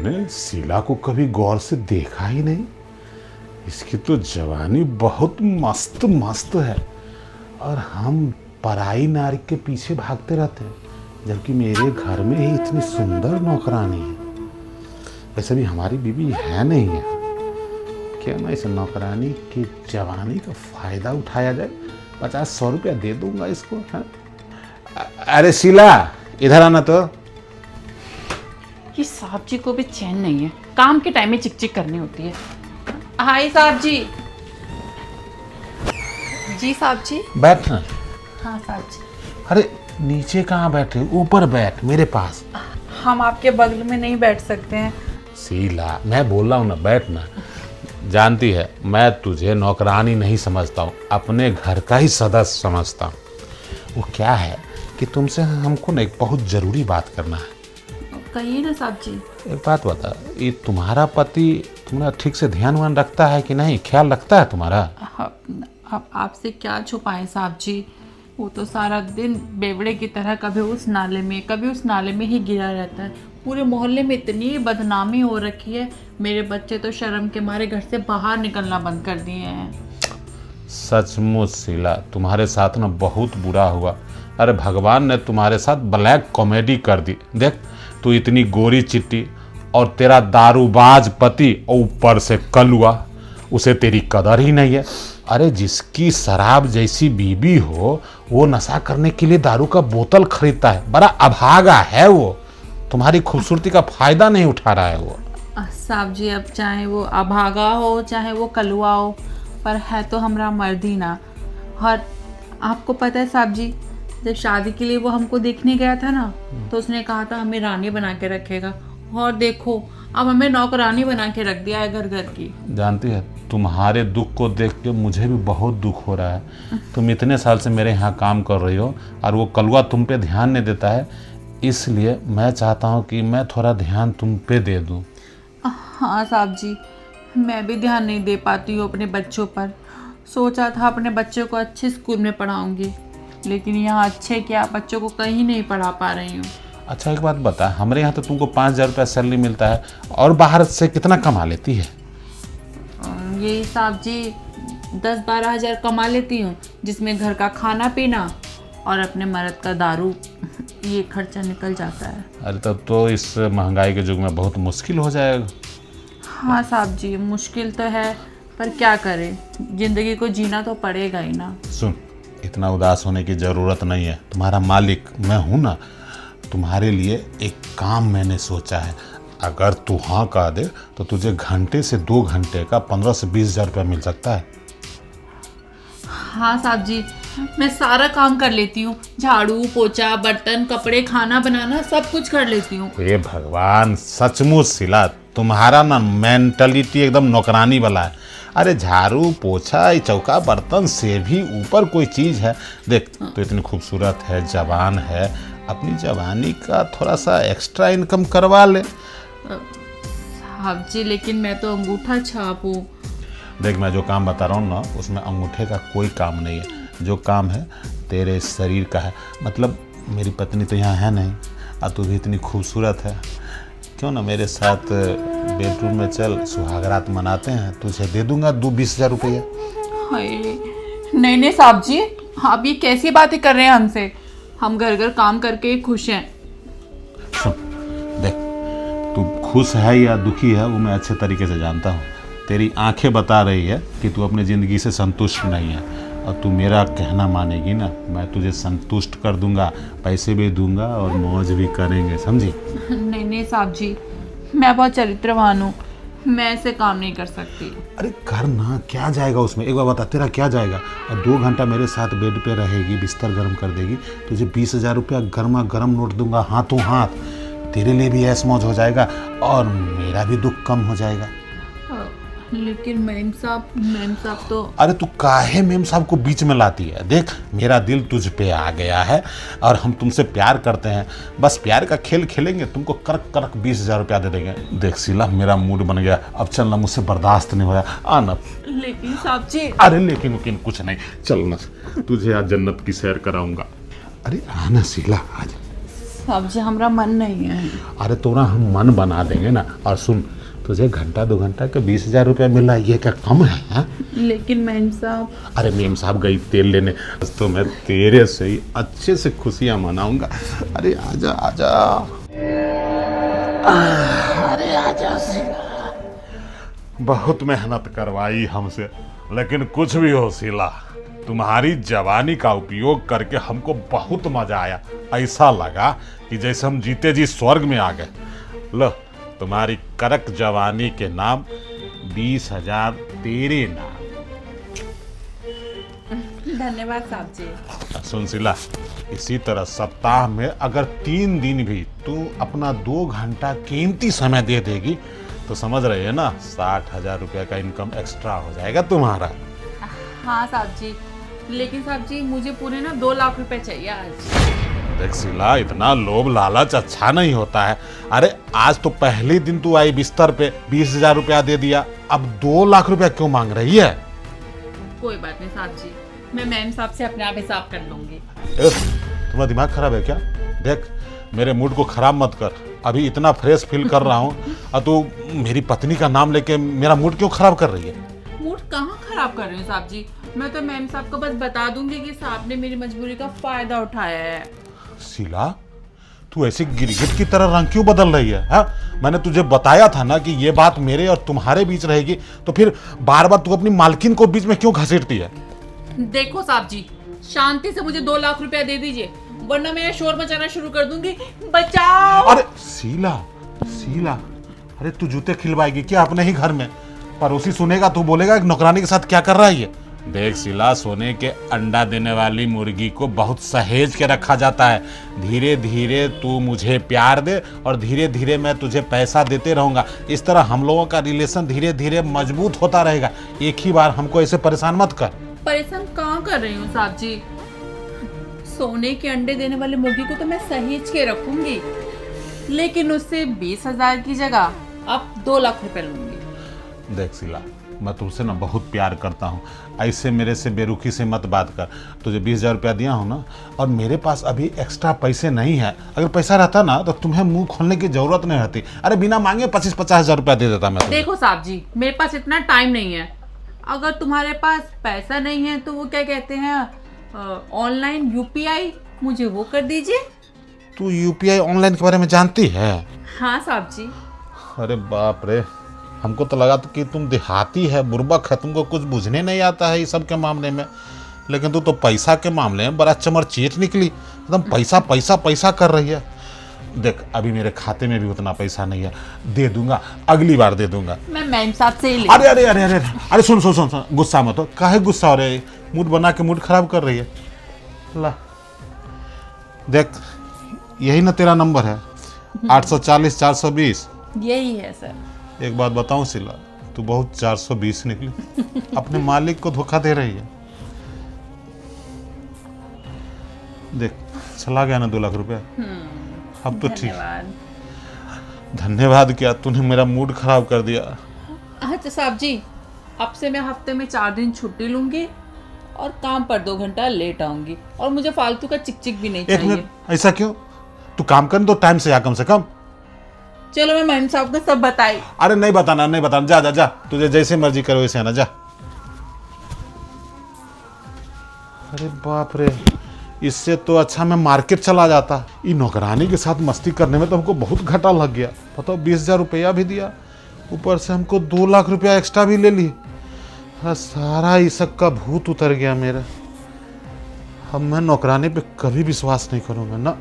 मैंने शीला को कभी गौर से देखा ही नहीं। इसकी तो जवानी बहुत मस्त मस्त है और हम पराई नारी के पीछे भागते रहते हैं, जबकि मेरे घर में ही इतनी सुंदर नौकरानी है। वैसे भी हमारी बीवी है नहीं है, क्या ना इस नौकरानी की जवानी का फ़ायदा उठाया जाए। 50-100 रुपया दे दूंगा इसको। हाँ? अरे शीला इधर आना तो। ये साहब जी को भी चैन नहीं है, काम के टाइम में चिक चिक करनी होती है। हाय साहब जी। जी साहब जी। बैठ ना। हाँ साहब जी। अरे नीचे कहाँ बैठे, ऊपर बैठ मेरे पास। हम आपके बगल में नहीं बैठ सकते हैं। शीला मैं बोल रहा हूँ ना, बैठ ना। जानती है मैं तुझे नौकरानी नहीं समझता हूँ, अपने घर का ही सदस्य समझता हूँ। वो क्या है कि तुमसे हमको ना एक बहुत ज़रूरी बात करना है। कहिए ना साहब जी। एक बात बता, ये तुम्हारा पति तुम्हारा ठीक से ध्यान वान रखता है कि नहीं, ख्याल रखता है तुम्हारा? अब आपसे क्या छुपाएं साहब जी, वो तो सारा दिन बेवड़े की तरह कभी उस नाले में कभी उस नाले में ही गिरा रहता है। पूरे मोहल्ले में इतनी बदनामी हो रखी है, मेरे बच्चे तो शर्म के मारे घर से बाहर निकलना बंद कर दिए हैं। सचमुच शीला तुम्हारे साथ ना बहुत बुरा हुआ। अरे भगवान ने तुम्हारे साथ ब्लैक कॉमेडी कर दी। देख तू इतनी गोरी चिट्टी और तेरा दारूबाज पति और ऊपर से कलुआ, उसे तेरी कदर ही नहीं है। अरे जिसकी शराब जैसी बीबी हो वो नशा करने के लिए दारू का बोतल खरीदता है, बड़ा अभागा है वो। तुम्हारी खूबसूरती का फायदा नहीं उठा रहा है वो। साहब जी अब चाहे वो अभागा हो चाहे वो कलुआ हो, पर है तो हमारा मर्द ही ना। और आपको पता है साहब जी, जब शादी के लिए वो हमको देखने गया था ना, तो उसने कहा था हमें रानी बना के रखेगा, और देखो अब हमें नौकरानी बना के रख दिया है घर घर की। जानती है तुम्हारे दुख को देख के मुझे भी बहुत दुख हो रहा है। तुम इतने साल से मेरे यहाँ काम कर रही हो और वो कलुआ तुम पे ध्यान नहीं देता है, इसलिए मैं चाहता हूँ कि मैं थोड़ा ध्यान तुम पे दे दूँ। हाँ साहब जी, मैं भी ध्यान नहीं दे पाती हूँ अपने बच्चों पर। सोचा था अपने बच्चों को अच्छे स्कूल में पढ़ाऊँगी, लेकिन यहाँ अच्छे क्या बच्चों को कहीं नहीं पढ़ा पा रही हूँ। अच्छा एक बात बता, हमारे यहाँ तो तुमको 5,000 रुपया सैलरी मिलता है और बाहर से कितना कमा लेती है? यही साहब जी 10-12 हज़ार कमा लेती हूँ, जिसमें घर का खाना पीना और अपने मर्द का दारू ये खर्चा निकल जाता है। अरे तब तो इस महंगाई के युग में बहुत मुश्किल हो जाएगा। हाँ साहब जी मुश्किल तो है, पर क्या करें, जिंदगी को जीना तो पड़ेगा ही ना। सुन, इतना उदास होने की ज़रूरत नहीं है। तुम्हारा मालिक मैं हूँ ना। तुम्हारे लिए एक काम मैंने सोचा है, अगर तू हाँ कह दे तो तुझे घंटे से 2 घंटे का 15 से 20 हज़ार रुपया मिल सकता है। हाँ साहब जी, मैं सारा काम कर लेती हूँ, झाड़ू पोछा बर्तन कपड़े खाना बनाना सब कुछ कर लेती हूँ। हे भगवान, सचमुच शीला तुम्हारा ना मेंटलिटी एकदम नौकरानी वाला है। अरे झाड़ू पोछा चौका बर्तन से भी ऊपर कोई चीज़ है। देख तो इतनी खूबसूरत है, जवान है, अपनी जवानी का थोड़ा सा एक्स्ट्रा इनकम करवा ले। साहब जी लेकिन मैं तो अंगूठा छाप हूँ। देख मैं जो काम बता रहा हूँ ना, उसमें अंगूठे का कोई काम नहीं है। जो काम है तेरे शरीर का है। मतलब मेरी पत्नी तो यहाँ है नहीं और तू भी इतनी खूबसूरत है, क्यों ना मेरे साथ बेडरूम में चल, सुहागरात मनाते हैं। तुझे दे दूंगा 20 हज़ार रुपया। नहीं नहीं साहब जी, आप ये कैसी बातें कर रहे हैं हमसे? हम घर घर काम करके ही खुश हैं। सुन देख, तू खुश है या दुखी है वो मैं अच्छे तरीके से जानता हूँ। तेरी आंखें बता रही है कि तू अपनी ज़िंदगी से संतुष्ट नहीं है, और तू मेरा कहना मानेगी ना, मैं तुझे संतुष्ट कर दूंगा, पैसे भी दूंगा और मौज भी करेंगे, समझी? नहीं साहब जी, मैं बहुत चरित्रवान हूँ, मैं ऐसे काम नहीं कर सकती। अरे कर ना, क्या जाएगा उसमें? एक बार बता, तेरा क्या जाएगा? और 2 घंटा मेरे साथ बेड पे रहेगी, बिस्तर गर्म कर देगी, तुझे 20 हज़ार रुपया गर्मा गर्म नोट दूंगा हाथों हाथ। तेरे लिए भी ऐश मौज हो जाएगा और मेरा भी दुख कम हो जाएगा। लेकिन मैम साहब तो। अरे तू काहे मैम साहब को बीच में लाती है? देख मेरा दिल तुझ पे आ गया है और हम तुमसे प्यार करते हैं, बस प्यार का खेल खेलेंगे, तुमको करक करक 20 हज़ार रुपया दे देंगे। देख शीला मेरा मूड बन गया, अब चलना, मुझसे बर्दाश्त नहीं हो रहा, आना। लेकिन साहब जी। अरे लेकिन कुछ नहीं, चलना, तुझे आज जन्नत की सैर कराऊंगा। अरे आना शीला, आज साहब जी हमारा मन नहीं है। अरे तोरा हम मन बना देंगे ना। और सुन, तुझे घंटा 2 घंटा के 20,000 रुपया मिल रहा है, ये क्या कम है हा? लेकिन मैम साहब। अरे मेम साहब गई तेल लेने, तो मैं तेरे से ही अच्छे से खुशियां मनाऊंगा। अरे आजा आजा, अरे आजा। बहुत मेहनत करवाई हमसे, लेकिन कुछ भी हो शीला, तुम्हारी जवानी का उपयोग करके हमको बहुत मजा आया। ऐसा लगा कि जैसे हम जीते जी स्वर्ग में आ गए। लो, तुम्हारी कड़क जवानी के नाम 20,000 तेरे नाम। धन्यवाद साहब जी। सुन शीला, इसी तरह सप्ताह में अगर 3 दिन भी तू अपना 2 घंटा कीमती समय दे देगी तो समझ रही है ना, 60,000 रुपये का इनकम एक्स्ट्रा हो जाएगा तुम्हारा। हाँ साहब जी, लेकिन साहब जी मुझे पूरे ना 2 लाख रुपए चाहिए आज। देख शीला, इतना लोभ लालच अच्छा नहीं होता है। अरे आज तो पहले दिन तू आई बिस्तर पे 20,000 रुपया दे दिया, अब 2 लाख रुपया क्यों मांग रही है? कोई बात नहीं साहब जी, मैं मैम साहब से अपने आप हिसाब कर लूंगी। तुम्हारा दिमाग खराब है क्या? देख, मेरे मूड को खराब मत कर। अभी इतना फ्रेश फील कर रहा हूँ और तू मेरी पत्नी का नाम लेके मेरा मूड क्यों खराब कर रही है? मूड कहाँ खराब कर रही हूँ साहब जी, मैं तो मैम साहब को बस बता दूंगी कि साहब ने मेरी मजबूरी का फायदा उठाया है। शीला, तू ऐसे गिरगिट की तरह रंग क्यों बदल रही है? हाँ, मैंने तुझे बताया था ना कि ये बात मेरे और तुम्हारे बीच रहेगी, तो फिर बार बार तू अपनी मालकिन को बीच में क्यों घसीटती है? देखो साहब जी, शांति से मुझे 2 लाख रुपया दे दीजिए, वरना मैं शोर मचाना शुरू कर दूंगी। बचाओ! अरे शीला, शीला, अरे तू जूते खिलवाएगी क्या अपने ही घर में? पड़ोसी सुनेगा तो बोलेगा कि नौकरानी के साथ क्या कर रहा है ये। देख शीला, सोने के अंडा देने वाली मुर्गी को बहुत सहेज के रखा जाता है। धीरे धीरे तू मुझे प्यार दे और धीरे धीरे मैं तुझे पैसा देते रहूंगा। इस तरह हम लोगों का रिलेशन धीरे धीरे मजबूत होता रहेगा। एक ही बार हमको ऐसे परेशान मत कर। परेशान कहाँ कर रही हूँ साहब जी, सोने के अंडे देने वाली मुर्गी को तो मैं सहेज के रखूंगी, लेकिन उससे 20,000 की जगह अब 2 लाख रुपए लूंगी। देख शीला, मैं तुमसे ना बहुत प्यार करता हूँ, ऐसे मेरे से बेरुखी से मत बात कर। तुझे 20,000 रुपया दिया हूँ ना, और मेरे पास अभी एक्स्ट्रा पैसे नहीं है। अगर पैसा रहता ना तो तुम्हें मुंह खोलने की जरूरत नहीं रहती। अरे बिना मांगे 25-50,000 रुपया दे देता मैं। देखो साहब जी, मेरे पास इतना टाइम नहीं है। अगर तुम्हारे पास पैसा नहीं है तो वो क्या कहते हैं, ऑनलाइन UPI, मुझे वो कर दीजिए। तू UPI ऑनलाइन के बारे में जानती है? हाँ साहब जी। अरे बाप रे, हमको तो लगा कि तुम देहाती है, बुर्बक है, तुमको कुछ बुझने नहीं आता है इस सब के मामले में। लेकिन तू तो पैसा के मामले में बड़ा चमरचेट निकली, एकदम पैसा पैसा पैसा कर रही है। देख, अभी मेरे खाते में भी उतना पैसा नहीं है, दे दूंगा, अगली बार दे दूंगा। मैं मैम साहब से ही ले। अरे अरे अरे अरे अरे, सुन सुन सुन, गुस्सा मत हो। काहे गुस्सा हो रहे है? मूड बना के मूड खराब कर रही है। ला देख, यही ना तेरा नंबर है, 840 420। यही है सर। एक बात बताऊं शीला, तू बहुत 420 निकली। अपने मालिक को धोखा दे रही है। देख, चला गया ना 2 लाख रुपया। अब तो ठीक। धन्यवाद क्या, तूने मेरा मूड खराब कर दिया। अच्छा साहब जी, अब से मैं हफ्ते में 4 दिन छुट्टी लूंगी और काम पर 2 घंटा लेट आऊंगी, और मुझे फालतू का चिक भी नहीं एक चाहिए। मिनट, ऐसा क्यों? तू काम कर, तो टाइम से आ कम से कम। चलो मैं मैम साहब को सब बताई। अरे नहीं बताना, नहीं बताना, जा जा जा, तुझे जैसे मर्जी करो वैसे आना, जा। अरे बाप रे, इससे तो अच्छा मैं मार्केट चला जाता। ये नौकरानी के साथ मस्ती करने में तो हमको बहुत घाटा लग गया। बताओ, 20,000 रुपया भी दिया, ऊपर से हमको 2 लाख रुपया एक्स्ट्रा भी ले ली। सारा इस सब का भूत उतर गया मेरा। अब मैं नौकरानी पे कभी विश्वास नहीं करूँगा ना।